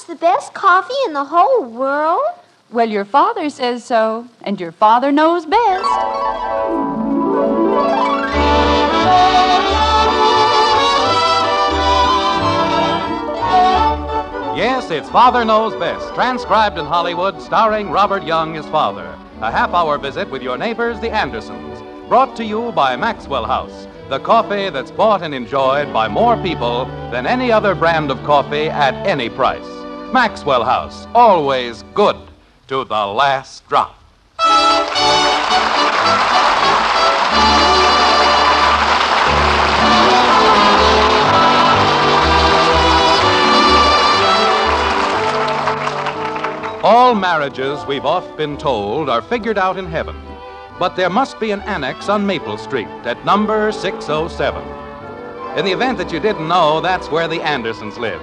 the best coffee in the whole world? Well, your father says so, and your father knows best. Yes, it's Father Knows Best, transcribed in Hollywood, starring Robert Young as father. A half-hour visit with your neighbors, the Andersons. Brought to you by Maxwell House, the coffee that's bought and enjoyed by more people than any other brand of coffee at any price. Maxwell House, always good to the last drop. All marriages, we've oft been told, are figured out in heaven. But there must be an annex on Maple Street at number 607. In the event that you didn't know, that's where the Andersons live.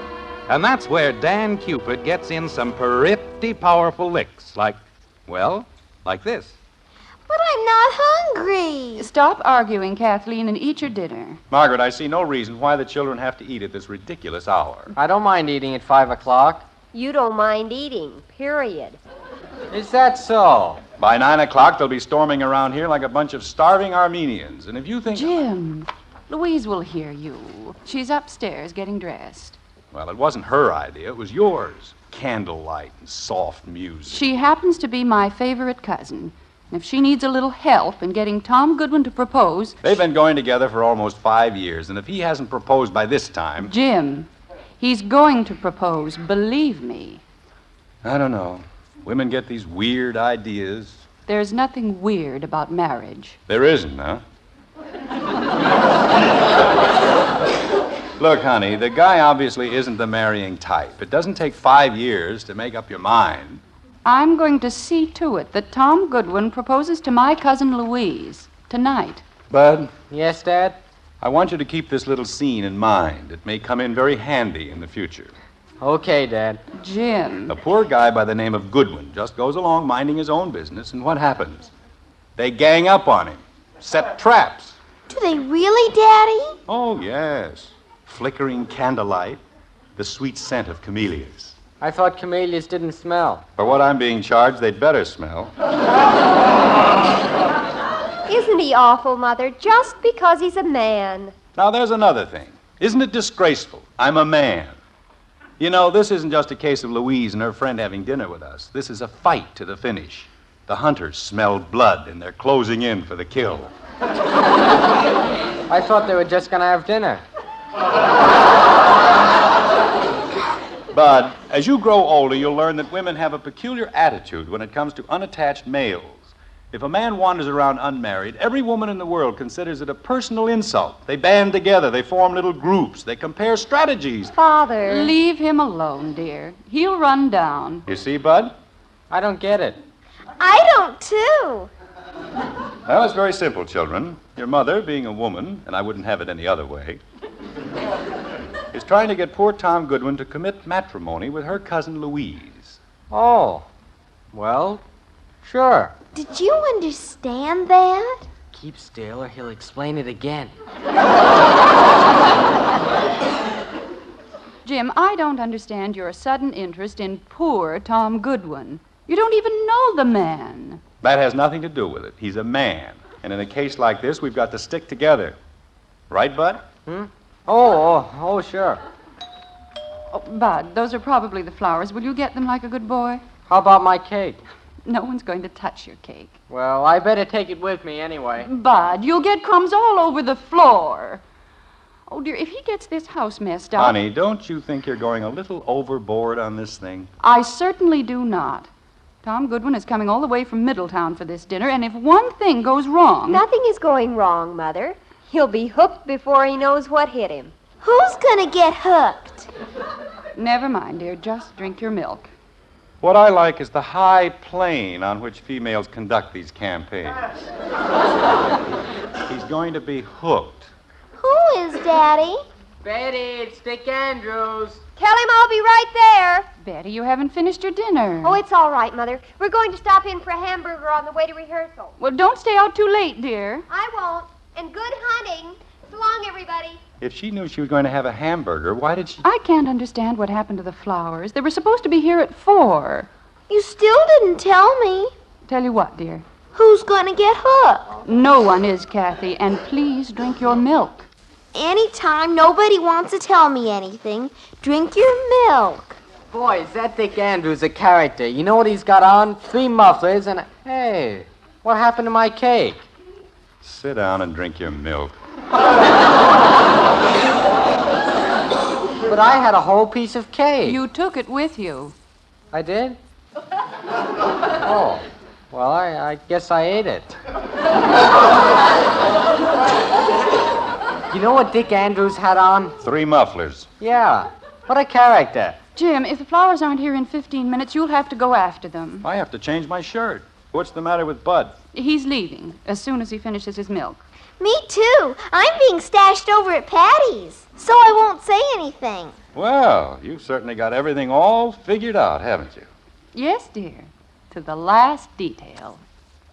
And that's where Dan Cupid gets in some pretty powerful licks, like this. But I'm not hungry. Stop arguing, Kathleen, and eat your dinner. Margaret, I see no reason why the children have to eat at this ridiculous hour. I don't mind eating at 5 o'clock. You don't mind eating, period. Is that so? By 9 o'clock, they'll be storming around here like a bunch of starving Armenians. And if you think... Jim, Louise will hear you. She's upstairs getting dressed. Well, it wasn't her idea. It was yours. Candlelight and soft music. She happens to be my favorite cousin. And if she needs a little help in getting Tom Goodwin to propose... They've been going together for almost 5 years, and if he hasn't proposed by this time... Jim, he's going to propose, believe me. I don't know. Women get these weird ideas. There's nothing weird about marriage. There isn't, huh? Look, honey, the guy obviously isn't the marrying type. It doesn't take 5 years to make up your mind. I'm going to see to it that Tom Goodwin proposes to my cousin Louise tonight. Bud? Yes, Dad? I want you to keep this little scene in mind. It may come in very handy in the future. Okay, Dad. Jim. A poor guy by the name of Goodwin just goes along minding his own business, and what happens? They gang up on him, set traps. Do they really, Daddy? Oh, yes. Flickering candlelight, the sweet scent of camellias. I thought camellias didn't smell. For what I'm being charged, they'd better smell. Isn't he awful, Mother, just because he's a man? Now, there's another thing. Isn't it disgraceful? I'm a man. You know, this isn't just a case of Louise and her friend having dinner with us. This is a fight to the finish. The hunters smell blood, and they're closing in for the kill. I thought they were just going to have dinner. Bud, as you grow older, you'll learn that women have a peculiar attitude when it comes to unattached males. If a man wanders around unmarried, every woman in the world considers it a personal insult. They band together, they form little groups, they compare strategies. Father. Leave him alone, dear. He'll run down. You see, Bud? I don't get it. I don't, too. Well, it's very simple, children. Your mother, being a woman, and I wouldn't have it any other way, is trying to get poor Tom Goodwin to commit matrimony with her cousin Louise. Oh. Well, sure. Did you understand that? Keep still or he'll explain it again. Jim, I don't understand your sudden interest in poor Tom Goodwin. You don't even know the man. That has nothing to do with it. He's a man. And in a case like this, we've got to stick together. Right, Bud? Oh, sure. Oh, Bud, those are probably the flowers. Will you get them like a good boy? How about my cake? No one's going to touch your cake. Well, I better take it with me anyway. Bud, you'll get crumbs all over the floor. Oh, dear, if he gets this house messed up... Honey, don't you think you're going a little overboard on this thing? I certainly do not. Tom Goodwin is coming all the way from Middletown for this dinner, and if one thing goes wrong... Nothing is going wrong, Mother. He'll be hooked before he knows what hit him. Who's gonna get hooked? Never mind, dear. Just drink your milk. What I like is the high plane on which females conduct these campaigns. He's going to be hooked. Who is, Daddy? Betty, it's Dick Andrews. Tell him I'll be right there. Betty, you haven't finished your dinner. Oh, it's all right, Mother. We're going to stop in for a hamburger on the way to rehearsal. Well, don't stay out too late, dear. I won't. And good hunting. So long, everybody. If she knew she was going to have a hamburger, why did she... I can't understand what happened to the flowers. They were supposed to be here at 4. You still didn't tell me. Tell you what, dear. Who's gonna get hooked? No one is, Kathy, and please drink your milk. Anytime nobody wants to tell me anything, drink your milk. Boys, that Dick Andrews a character. You know what he's got on? 3 mufflers and Hey, what happened to my cake? Sit down and drink your milk. But I had a whole piece of cake. You took it with you. I did? Oh. Well, I guess I ate it. You know what Dick Andrews had on? 3 mufflers. Yeah. What a character. Jim, if the flowers aren't here in 15 minutes, you'll have to go after them. I have to change my shirt. What's the matter with Bud? He's leaving as soon as he finishes his milk. Me too. I'm being stashed over at Patty's, so I won't say anything. Well, you've certainly got everything all figured out, haven't you? Yes, dear. To the last detail.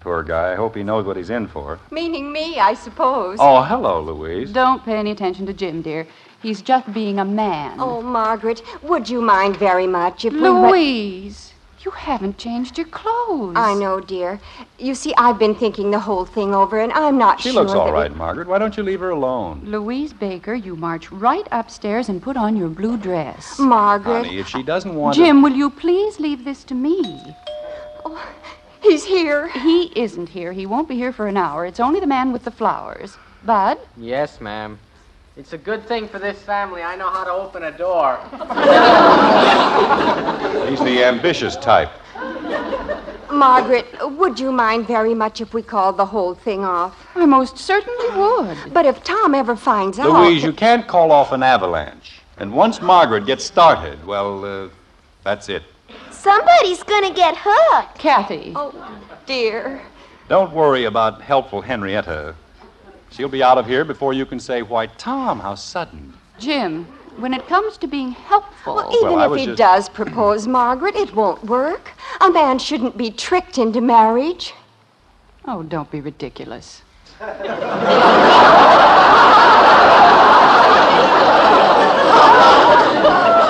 Poor guy. I hope he knows what he's in for. Meaning me, I suppose. Oh, hello, Louise. Don't pay any attention to Jim, dear. He's just being a man. Oh, Margaret, would you mind very much if Louise, you haven't changed your clothes. I know, dear. You see, I've been thinking the whole thing over, and I'm not She sure looks all that right, Margaret. Why don't you leave her alone? Louise Baker, you march right upstairs and put on your blue dress. Margaret. Honey, if she doesn't want Jim, will you please leave this to me? He's here. He isn't here. He won't be here for an hour. It's only the man with the flowers. Bud? Yes, ma'am. It's a good thing for this family. I know how to open a door. He's the ambitious type. Margaret, would you mind very much if we called the whole thing off? I most certainly would. But if Tom ever finds out... Louise, you can't call off an avalanche. And once Margaret gets started, well, that's it. Somebody's gonna get hooked. Kathy. Oh, dear. Don't worry about helpful Henrietta. She'll be out of here before you can say, why, Tom, how sudden. Jim, when it comes to being helpful... Well, even I if was he just- does propose, Margaret, it won't work. A man shouldn't be tricked into marriage. Oh, don't be ridiculous.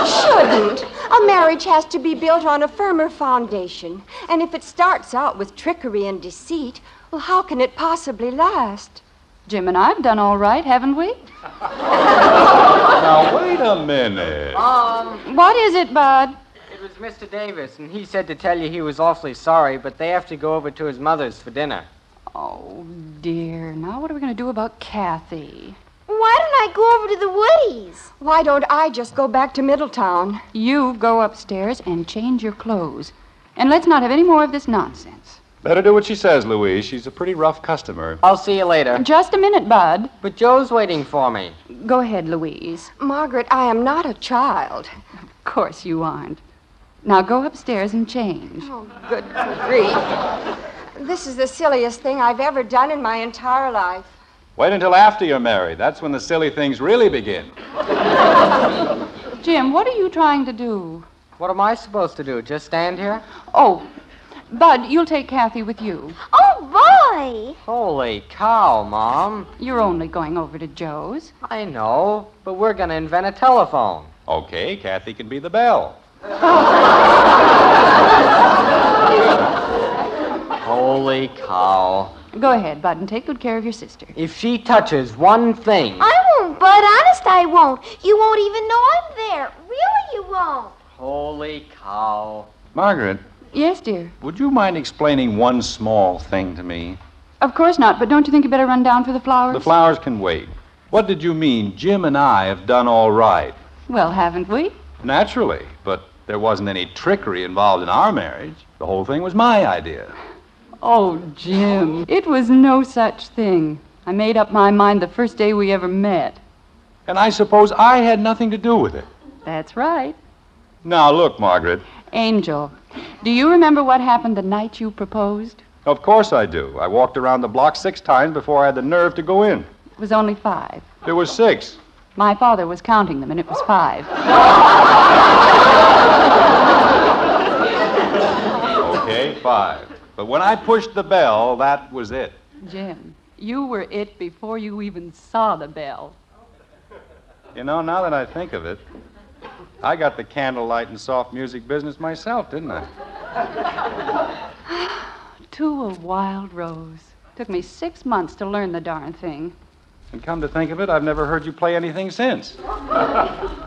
Shouldn't. A marriage has to be built on a firmer foundation. And if it starts out with trickery and deceit, well, how can it possibly last? Jim and I've done all right, haven't we? Now, wait a minute. What is it, Bud? It was Mr. Davis, and he said to tell you he was awfully sorry, but they have to go over to his mother's for dinner. Oh, dear. Now what are we going to do about Kathy? Why don't I go over to the Woodies? Why don't I just go back to Middletown? You go upstairs and change your clothes. And let's not have any more of this nonsense. Better do what she says, Louise. She's a pretty rough customer. I'll see you later. Just a minute, Bud. But Joe's waiting for me. Go ahead, Louise. Margaret, I am not a child. Of course you aren't. Now go upstairs and change. Oh, good grief. This is the silliest thing I've ever done in my entire life. Wait until after you're married. That's when the silly things really begin. Jim, what are you trying to do? What am I supposed to do? Just stand here? Oh, Bud, you'll take Kathy with you. Oh, boy! Holy cow, Mom. You're only going over to Joe's. I know, but we're going to invent a telephone. Okay, Kathy can be the bell. Holy cow. Go ahead, Bud, and take good care of your sister. If she touches one thing... I won't, Bud. Honest, I won't. You won't even know I'm there. Really, you won't. Holy cow. Margaret, Yes, dear. would you mind explaining one small thing to me? Of course not, but don't you think you better run down for the flowers? The flowers can wait. What did you mean, Jim and I have done all right? Well, haven't we? Naturally, but there wasn't any trickery involved in our marriage. The whole thing was my idea. Oh, Jim, it was no such thing. I made up my mind the first day we ever met. And I suppose I had nothing to do with it. That's right. Now, look, Margaret. Angel, do you remember what happened the night you proposed? Of course I do. I walked around the block 6 times before I had the nerve to go in. It was only 5. There were 6. My father was counting them, and it was 5. Okay, 5. But when I pushed the bell, that was it. Jim, you were it before you even saw the bell. You know, now that I think of it, I got the candlelight and soft music business myself, didn't I? To a Wild Rose. Took me 6 months to learn the darn thing. And come to think of it, I've never heard you play anything since.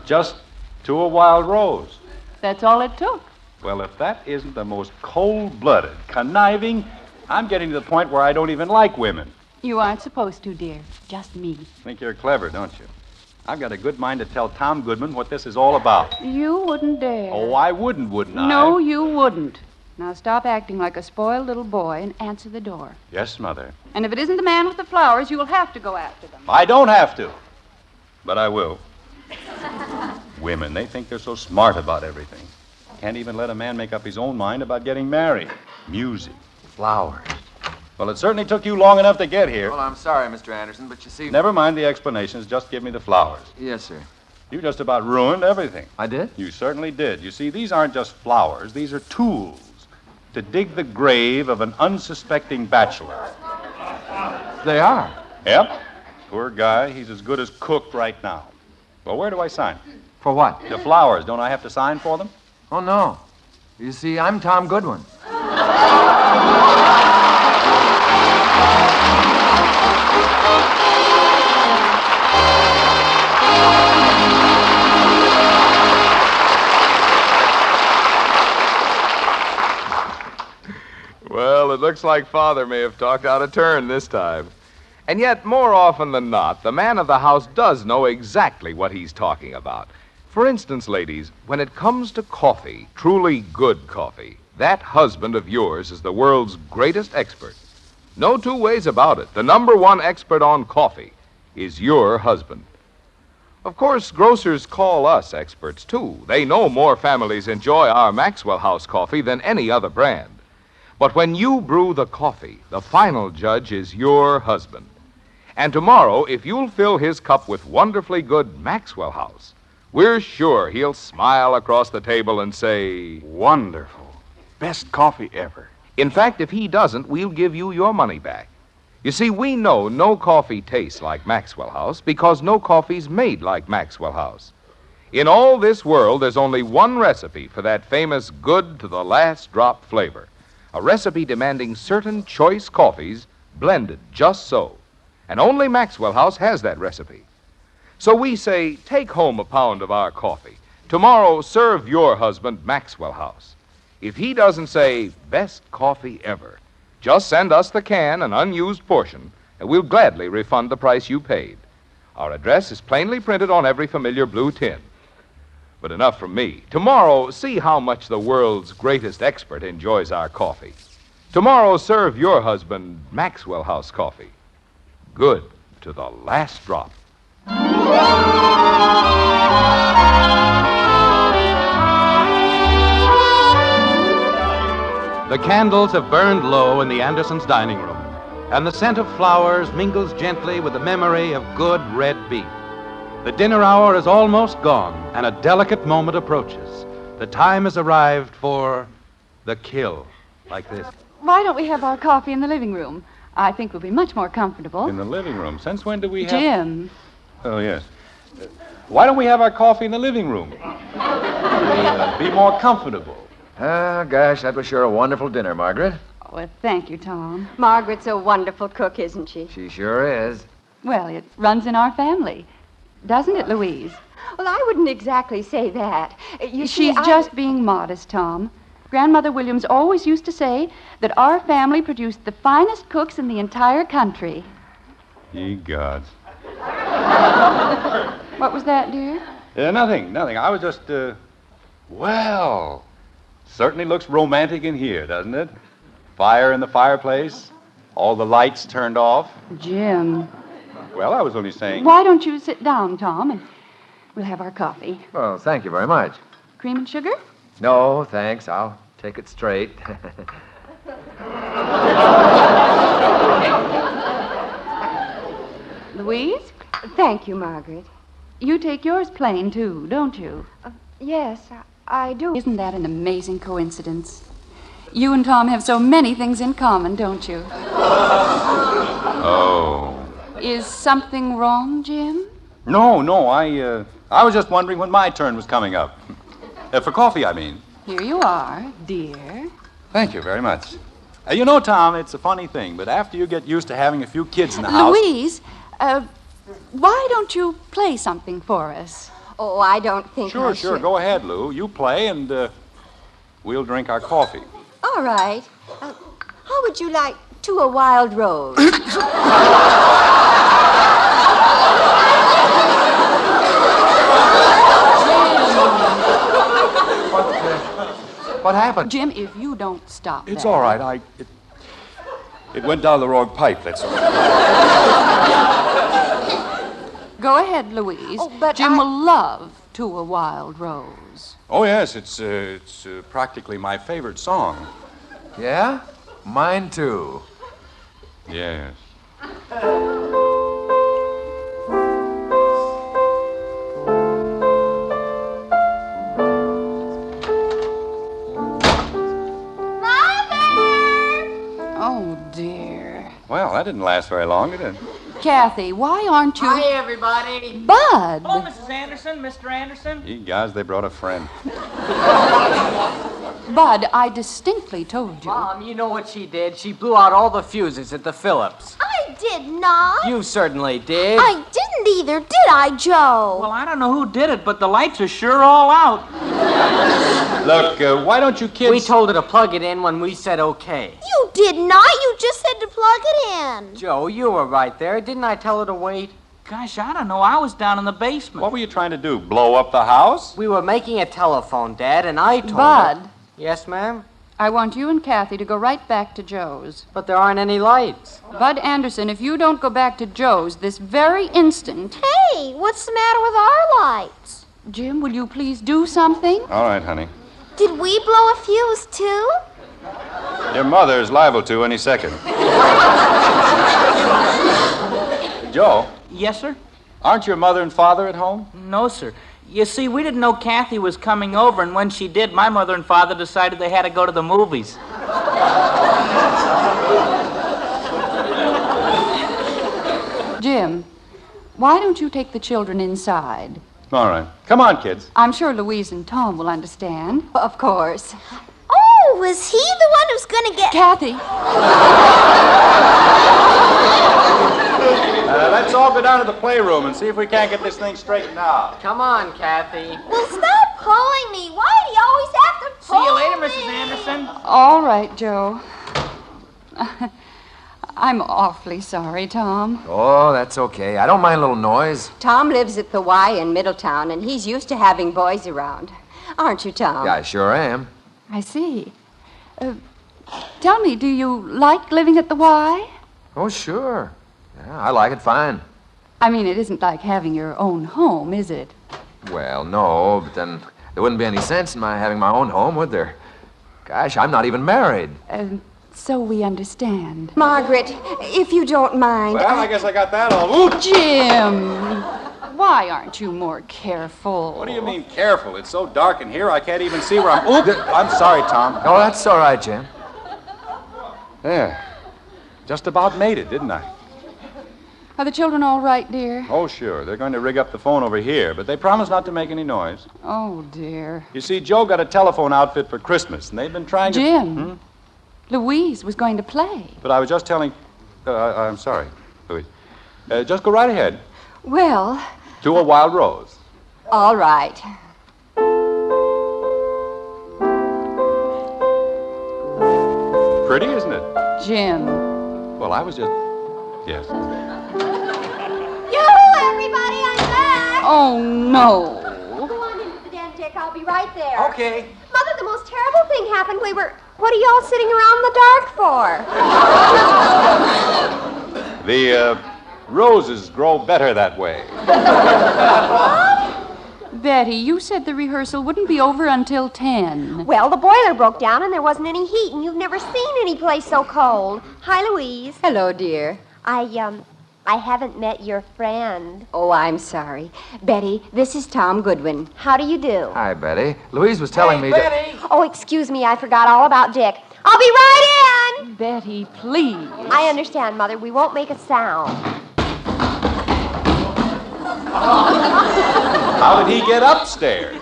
Just To a Wild Rose. That's all it took. Well, if that isn't the most cold-blooded, conniving, I'm getting to the point where I don't even like women. You aren't supposed to, dear. Just me. Think you're clever, don't you? I've got a good mind to tell Tom Goodman what this is all about. You wouldn't dare. Oh, I wouldn't I? No, you wouldn't. Now stop acting like a spoiled little boy and answer the door. Yes, Mother. And if it isn't the man with the flowers, you will have to go after them. I don't have to. But I will. Women, they think they're so smart about everything. Can't even let a man make up his own mind about getting married. Music, flowers. Well, it certainly took you long enough to get here. Well, I'm sorry, Mr. Anderson, but you see... Never mind the explanations. Just give me the flowers. Yes, sir. You just about ruined everything. I did? You certainly did. You see, these aren't just flowers. These are tools to dig the grave of an unsuspecting bachelor. They are. Yep. Poor guy. He's as good as cooked right now. Well, where do I sign? For what? The flowers. Don't I have to sign for them? Oh, no. You see, I'm Tom Goodwin. Well, it looks like Father may have talked out of turn this time. And yet, more often than not, the man of the house does know exactly what he's talking about. For instance, ladies, when it comes to coffee, truly good coffee, that husband of yours is the world's greatest expert. No two ways about it. The #1 expert on coffee is your husband. Of course, grocers call us experts, too. They know more families enjoy our Maxwell House coffee than any other brand. But when you brew the coffee, the final judge is your husband. And tomorrow, if you'll fill his cup with wonderfully good Maxwell House, we're sure he'll smile across the table and say, Wonderful. Best coffee ever. In fact, if he doesn't, we'll give you your money back. You see, we know no coffee tastes like Maxwell House because no coffee's made like Maxwell House. In all this world, there's only one recipe for that famous good to the last drop flavor. A recipe demanding certain choice coffees blended just so. And only Maxwell House has that recipe. So we say, take home a pound of our coffee. Tomorrow, serve your husband Maxwell House. If he doesn't say, best coffee ever, just send us the can, an unused portion, and we'll gladly refund the price you paid. Our address is plainly printed on every familiar blue tin. But enough from me. Tomorrow, see how much the world's greatest expert enjoys our coffee. Tomorrow, serve your husband Maxwell House coffee. Good to the last drop. The candles have burned low in the Andersons' dining room, and the scent of flowers mingles gently with the memory of good red beef. The dinner hour is almost gone, and a delicate moment approaches. The time has arrived for the kill, like this. Why don't we have our coffee in the living room? I think we'll be much more comfortable. In the living room. Since when do we have... Jim. Oh, yes. Why don't we have our coffee in the living room? We'll be more comfortable. Gosh, that was sure a wonderful dinner, Margaret. Oh, well, thank you, Tom. Margaret's a wonderful cook, isn't she? She sure is. Well, it runs in our family. Doesn't it, Louise? Well, I wouldn't exactly say that. You see, She's just being modest, Tom. Grandmother Williams always used to say that our family produced the finest cooks in the entire country. Ye gods. What was that, dear? Nothing. I was just, well, certainly looks romantic in here, doesn't it? Fire in the fireplace, all the lights turned off. Jim. Well, I was only saying... Why don't you sit down, Tom, and we'll have our coffee. Well, thank you very much. Cream and sugar? No, thanks. I'll take it straight. Louise? Thank you, Margaret. You take yours plain, too, don't you? Yes, I do. Isn't that an amazing coincidence? You and Tom have so many things in common, don't you? Oh. Is something wrong, Jim? No, I was just wondering when my turn was coming up. For coffee, I mean. Here you are, dear. Thank you very much. You know, Tom, it's a funny thing, but after you get used to having a few kids in the house... Louise, why don't you play something for us? Oh, I don't think Sure, I should. go ahead, Lou. You play, and we'll drink our coffee. All right. How would you like To a Wild Rose? What happened? Jim, if you don't stop It's that. all right. It went down the wrong pipe, that's all. Go ahead, Louise. Oh, but Jim will love To a Wild Rose. Oh, yes, it's practically my favorite song. Yeah? Mine too. Yes. Oh, dear. Well, that didn't last very long, did it? Kathy, why aren't you... Hi, everybody. Bud! Oh, Mrs. Anderson, Mr. Anderson. You guys, they brought a friend. Bud, I distinctly told you. Mom, you know what she did? She blew out all the fuses at the Phillips. I did not. You certainly did. I didn't either, did I, Joe? Well, I don't know who did it, but the lights are sure all out. Look, why don't you kids... We told her to plug it in when we said okay. You did not. You just said to plug it in. Joe, you were right there. Didn't I tell her to wait? Gosh, I don't know. I was down in the basement. What were you trying to do, blow up the house? We were making a telephone, Dad, and I told Bud, her... Yes, ma'am? I want you and Kathy to go right back to Joe's. But there aren't any lights. Bud Anderson, if you don't go back to Joe's this very instant... Hey, what's the matter with our lights? Jim, will you please do something? All right, honey. Did we blow a fuse, too? Your mother's liable to any second. Joe, Yes, sir? aren't your mother and father at home? No, sir. You see, we didn't know Kathy was coming over, and when she did, my mother and father decided they had to go to the movies. Jim, why don't you take the children inside? All right. Come on, kids. I'm sure Louise and Tom will understand. Of course. Oh, was he the one who's going to get... Kathy, Let's all go down to the playroom and see if we can't get this thing straightened out. Come on, Kathy. Well, stop pulling me. Why do you always have to See pull you later, me? Mrs. Anderson. all right, Joe. I'm awfully sorry, Tom. Oh, that's okay. I don't mind a little noise. Tom lives at the Y in Middletown, and he's used to having boys around. Aren't you, Tom? Yeah, I sure am. I see. Tell me, do you like living at the Y? Oh, sure. Yeah, I like it fine. I mean, it isn't like having your own home, is it? Well, no, but then there wouldn't be any sense in my having my own home, would there? Gosh, I'm not even married. So we understand. Margaret, if you don't mind. Well, I guess I got that all. Ooh! Jim, why aren't you more careful? What do you mean careful? It's so dark in here I can't even see where I'm... Oop! I'm sorry, Tom. Oh, that's all right, Jim. There. Just about made it, didn't I? Are the children all right, dear? Oh, sure. They're going to rig up the phone over here, but they promised not to make any noise. Oh, dear. You see, Joe got a telephone outfit for Christmas, and they've been trying to... Jim, Louise was going to play. But I was just telling... I'm sorry, Louise. Just go right ahead. Well, To a Wild Rose. all right. Pretty, isn't it? Jim. Well, I was just... Yes. Yoo-hoo, everybody, I'm back. Oh, no. Go on into the den, Dick. I'll be right there. Okay. Mother, the most terrible thing happened. What are y'all sitting around in the dark for? The roses grow better that way. Betty, you said the rehearsal wouldn't be over until 10. Well, the boiler broke down and there wasn't any heat, and you've never seen any place so cold. Hi, Louise. Hello, dear. I haven't met your friend. Oh, I'm sorry. Betty, this is Tom Goodwin. How do you do? Hi, Betty. Louise was telling me Betty. Oh, excuse me, I forgot all about Dick. I'll be right in! Betty, please. I understand, Mother. We won't make a sound. How did he get upstairs?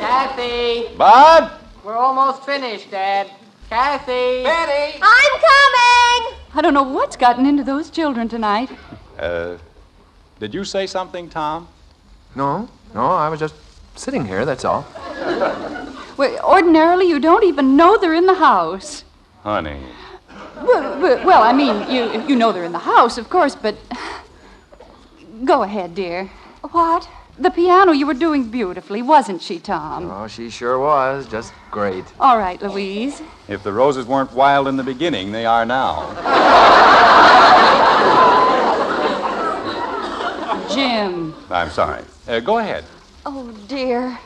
Kathy, Bud? we're almost finished, Dad. Kathy. Betty! I'm coming! I don't know what's gotten into those children tonight. Did you say something, Tom? No, I was just sitting here, that's all. Well, ordinarily, you don't even know they're in the house. Honey. Well, I mean, you know they're in the house, of course, but... Go ahead, dear. What? The piano, you were doing beautifully, wasn't she, Tom? Oh, she sure was. Just great. All right, Louise. If the roses weren't wild in the beginning, they are now. Jim. I'm sorry. Go ahead. Oh, dear.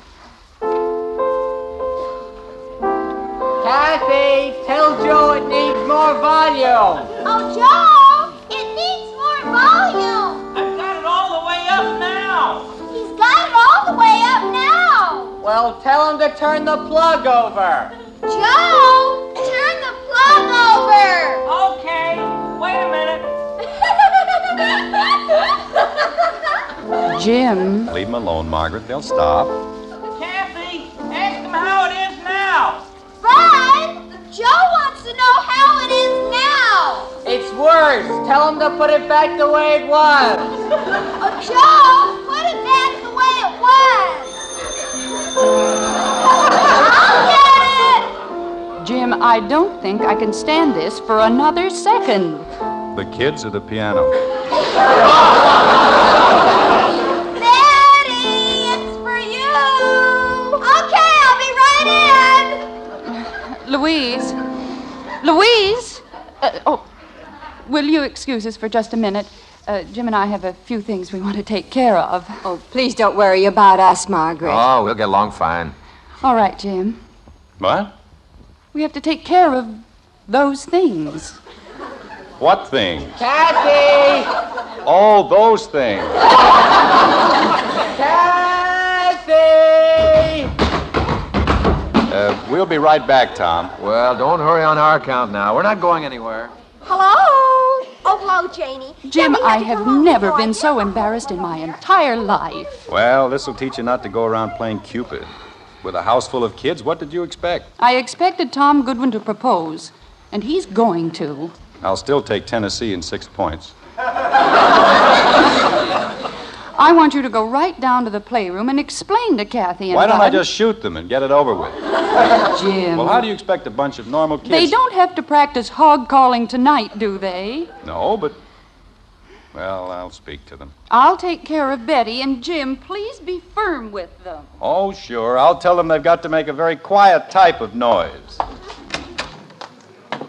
Kathy, tell Joe it needs more volume. Oh, Joe, it needs more volume. I've got it all the way up now. He's got it all the way up now. Well, tell him to turn the plug over. Joe, turn the plug over. Okay, wait a minute. Jim. Leave them alone, Margaret. They'll stop. Kathy, ask him how it is now. Bud, Joe wants to know how it is now. It's worse. Tell him to put it back the way it was. Oh, Joe, put it back the way it was. I'll get it. Jim, I don't think I can stand this for another second. The kids or the piano? Betty, it's for you. Okay, I'll be right in. Louise? Will you excuse us for just a minute? Jim and I have a few things we want to take care of. Oh, please don't worry about us, Margaret. Oh, we'll get along fine. All right, Jim. What? We have to take care of those things. What things? Kathy! Oh, those things. Kathy! We'll be right back, Tom. Well, don't hurry on our account now. We're not going anywhere. Hello? Oh, hello, Janie. Jim, Yeah, we I had to have come home never before been I so did. embarrassed in my entire life. Well, this will teach you not to go around playing Cupid. With a house full of kids, what did you expect? I expected Tom Goodwin to propose, and he's going to. I'll still take Tennessee in 6 points. I want you to go right down to the playroom and explain to Kathy and Why don't I Bud- just shoot them and get it over with? Jim. Well, how do you expect a bunch of normal kids... They don't have to practice hog calling tonight, do they? No, but... Well, I'll speak to them. I'll take care of Betty, and Jim, please be firm with them. Oh, sure. I'll tell them they've got to make a very quiet type of noise.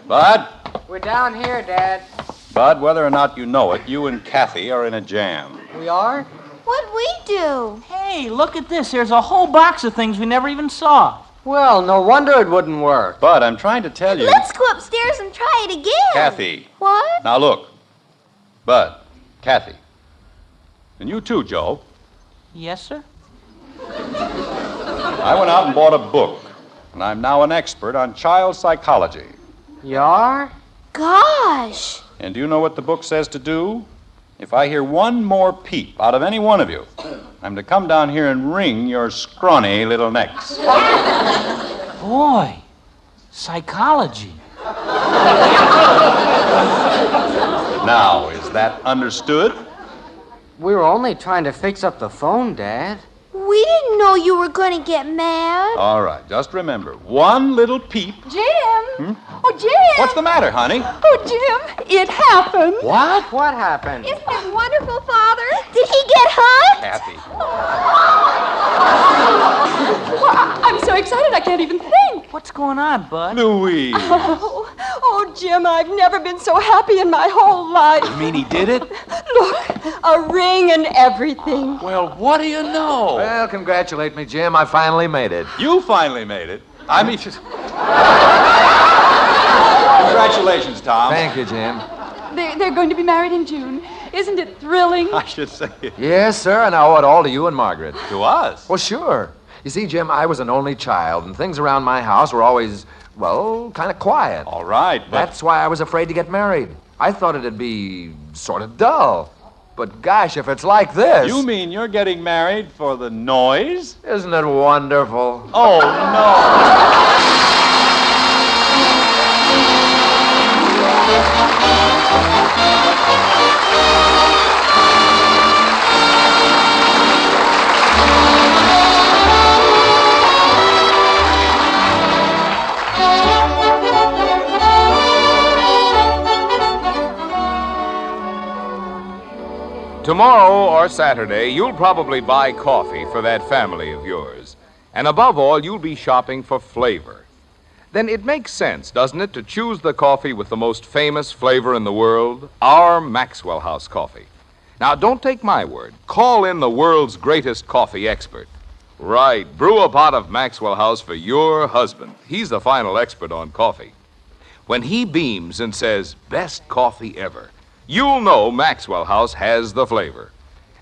Bud? We're down here, Dad. Bud, whether or not you know it, you and Kathy are in a jam. We are? What'd we do? Hey, look at this. There's a whole box of things we never even saw. Well, no wonder it wouldn't work. Bud, I'm trying to tell you... Let's go upstairs and try it again. Kathy. What? Now, look. Bud, Kathy. And you too, Joe. Yes, sir? I went out and bought a book, and I'm now an expert on child psychology. You are? Gosh. And do you know what the book says to do? If I hear one more peep out of any one of you, I'm to come down here and wring your scrawny little necks. Boy, psychology. Now, is that understood? We were only trying to fix up the phone, Dad. We didn't know you were going to get mad. All right, just remember, one little peep. Jim! Oh, Jim! What's the matter, honey? Oh, Jim, it happened. What? What happened? Isn't it wonderful, Father? Did he get hung? Kathy. Well, I'm so excited I can't even think. What's going on, Bud? Louise. Oh, Jim, I've never been so happy in my whole life. You mean he did it? Look, a ring and everything. Well, what do you know? Well, congratulate me, Jim. I finally made it. You finally made it. I mean... Congratulations, Tom. Thank you, Jim. They're going to be married in June. Isn't it thrilling? I should say it. Yes, sir, and I owe it all to you and Margaret. To us? Well, sure. You see, Jim, I was an only child, and things around my house were always, well, kind of quiet. All right, but... That's why I was afraid to get married. I thought it'd be sort of dull. But gosh, if it's like this... You mean you're getting married for the noise? Isn't it wonderful? Oh, no. Tomorrow or Saturday, you'll probably buy coffee for that family of yours. And above all, you'll be shopping for flavor. Then it makes sense, doesn't it, to choose the coffee with the most famous flavor in the world, our Maxwell House coffee. Now, don't take my word. Call in the world's greatest coffee expert. Right, brew a pot of Maxwell House for your husband. He's the final expert on coffee. When he beams and says, best coffee ever, you'll know Maxwell House has the flavor.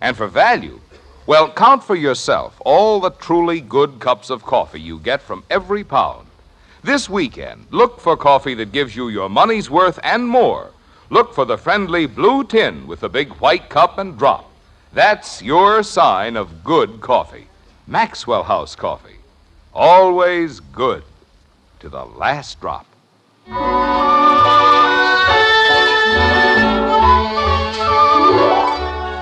And for value, well, count for yourself all the truly good cups of coffee you get from every pound. This weekend, look for coffee that gives you your money's worth and more. Look for the friendly blue tin with the big white cup and drop. That's your sign of good coffee. Maxwell House coffee. Always good to the last drop.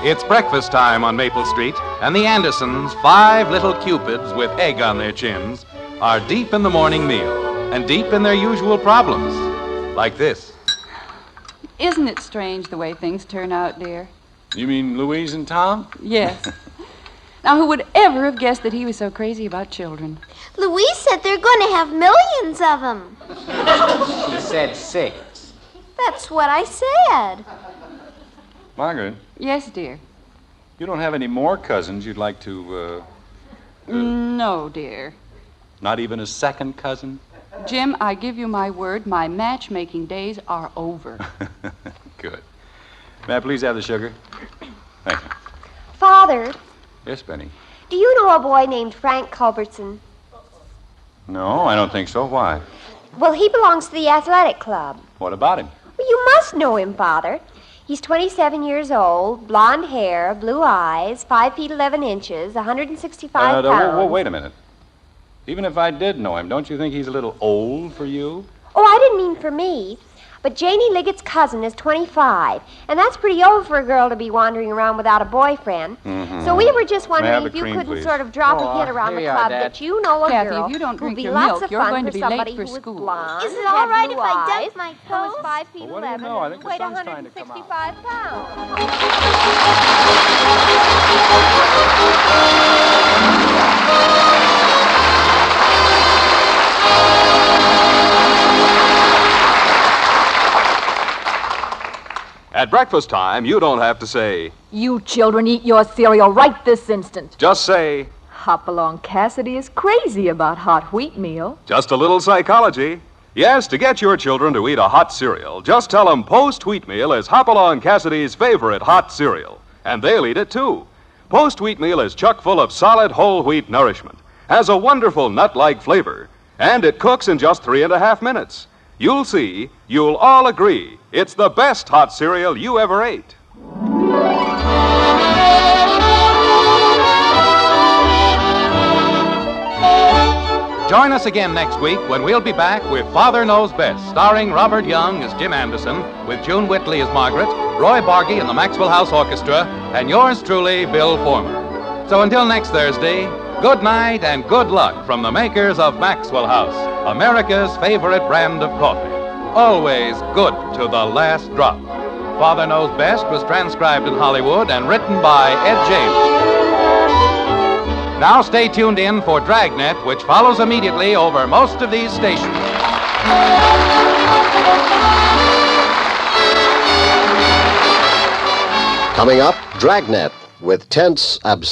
It's breakfast time on Maple Street, and the Andersons, 5 little cupids with egg on their chins, are deep in the morning meal and deep in their usual problems, like this. Isn't it strange the way things turn out, dear? You mean Louise and Tom? Yes. Now, who would ever have guessed that he was so crazy about children? Louise said they're going to have millions of them. She said 6. That's what I said. Margaret, Yes, dear. you don't have any more cousins you'd like to, No, dear. not even a second cousin? Jim, I give you my word, my matchmaking days are over. Good. May I please have the sugar? Thank you. Father, Yes, Benny. do you know a boy named Frank Culbertson? No, I don't think so. Why? Well, he belongs to the athletic club. What about him? Well, you must know him, Father. He's 27 years old, blonde hair, blue eyes, 5 feet 11 inches, 165 pounds. Wait a minute. Even if I did know him, don't you think he's a little old for you? Oh, I didn't mean for me. But Janie Liggett's cousin is 25, and that's pretty old for a girl to be wandering around without a boyfriend. Mm-hmm. So we were just May I wondering have if a you cream, couldn't please? sort of drop a hint around here the you are, club Dad. that you know a Kathy, girl if you don't who'd drink be your lots milk, of you're fun going for to be late somebody for who was school. blonde, Is it all had right blue if I eyes, dunk my and was toes? 5 feet Well, what do you 11 know? I and think the weighed sun's trying to come out. 165 pounds. At breakfast time, you don't have to say, You children eat your cereal right this instant. just say, Hopalong Cassidy is crazy about hot wheatmeal. just a little psychology. Yes, to get your children to eat a hot cereal, just tell them Post Wheatmeal is Hopalong Cassidy's favorite hot cereal. And they'll eat it too. Post Wheatmeal is chock full of solid whole wheat nourishment, has a wonderful nut-like flavor, and it cooks in just 3.5 minutes. You'll see, you'll all agree, it's the best hot cereal you ever ate. Join us again next week when we'll be back with Father Knows Best, starring Robert Young as Jim Anderson, with June Whitley as Margaret, Roy Bargy and the Maxwell House Orchestra, and yours truly, Bill Former. So until next Thursday, good night and good luck from the makers of Maxwell House, America's favorite brand of coffee. Always good to the last drop. Father Knows Best was transcribed in Hollywood and written by Ed James. Now stay tuned in for Dragnet, which follows immediately over most of these stations. Coming up, Dragnet with tense absorption.